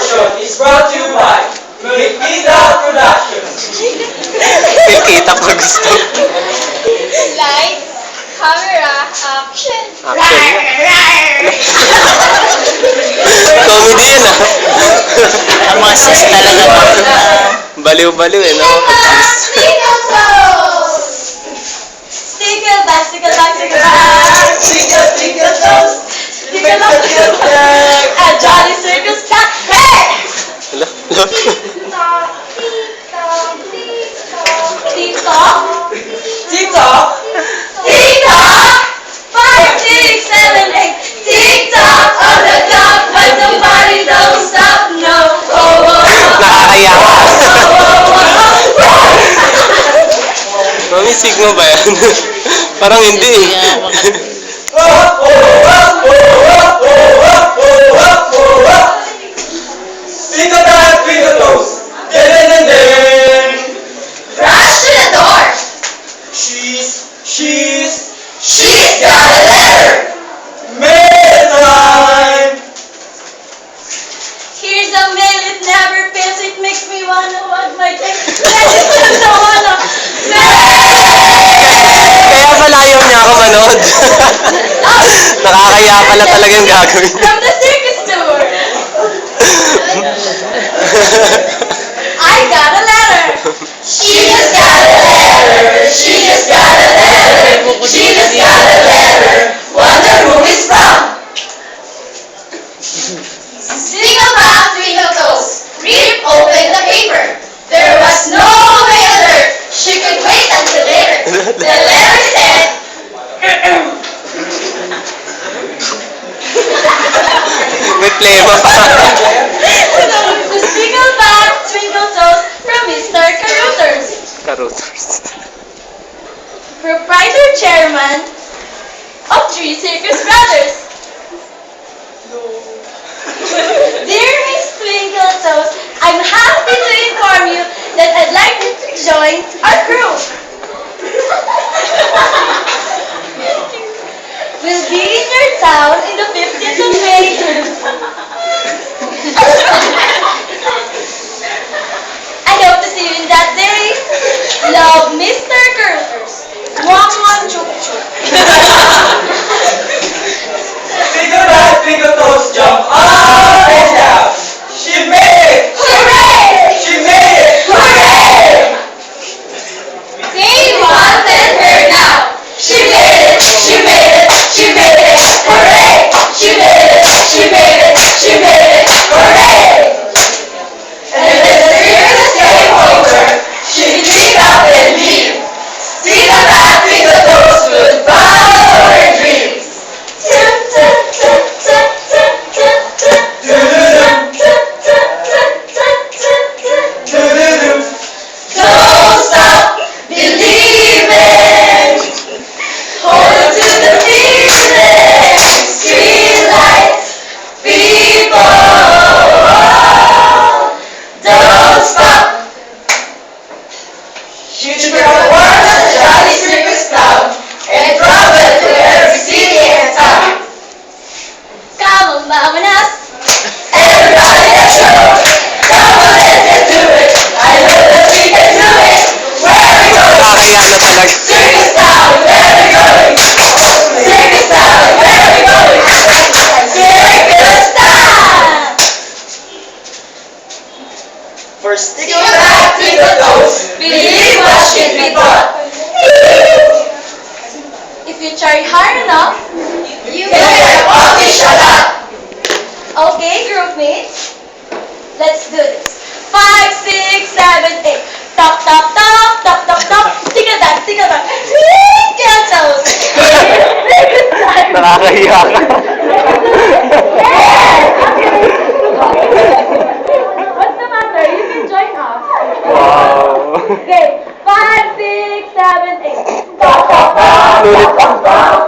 portion is brought to you by Milkita Productions. Kita pag gusto. Lights, camera, action. Comedy yun ah. Ang mga sis talaga to. Baliw-baliw eh, no? Stickle toes! Stickle back, stickle back, stickle back. Stickle, stickle toes. Stickle up, stickle back. A jolly circus cat. Hey! Hala, hala. TikTok. TikTok. TikTok. 5, 6, 7, 8. TikTok on the clock, but the party don't stop. No. Oh, oh, oh. Nakakaya ka. Mami, sigma ba yan? Parang hindi eh. Twinkle time, twinkle toes. Rush to the door. She's got a letter. Mail time. Here's a mail, it never fails. It makes me wanna wag my tail. I just don't wanna. Kaya pala ayaw niya ako manood. Nakakaya pala talaga yung gagawin. From the circus tour. I got a letter. She just got a letter. She just got a letter. She just got a letter. Wonder who it's from. Single back, twinkle toes. Rip open the paper. There was no mail alert. She could wait until later. The letter said. May plema pa. The single back, twinkle toes from Mr. Carruthers. Carruthers. Proprietor chairman of Three Circus Brothers. Dear Miss Twinkle Toes, I'm happy to inform you that I'd like you to join our crew. We'll be in your town in the 15th of May. I hope to see you in that day. Love, Mr. Carruthers. Mwah, mwah, chuk, chuk. Twinkle time, twinkle toes. Jump up and down. She made it. Hooray! She made it. Hooray! Say once and hear now. She made it, she made it, she made it. Hooray! She made it, she made it, she made it. Hooray! And when the circus came over, she picked up and leave. Twinkle back, twinkle toes, goodbye her dreams. Don't stop believing. Hold on to the feeling. Street lights, people. Don't stop. She took her words to the jolly circus town and traveled to every city and town. Come on, vamonos. Everybody, let's go. Come on, let's do it. I know that we can do it. Where are we going? Nakakaya na talaga. Circus town, where are we going? Circus town, where are we going? Circus town. First, stick back, twinkle toes. Believe what should be taught. If you try hard enough, you You can accomplish a lot. Okay, group mates, let's do this. 5, 6, 7, 8. Top, top, top, top, top, top. Tickle back, tickle back. Twinkle toes. Nakakaya ka. What's the matter? You can join us. Wow. Okay, 5, 6, 7, 8. Top, top, top, Sulit. top, top,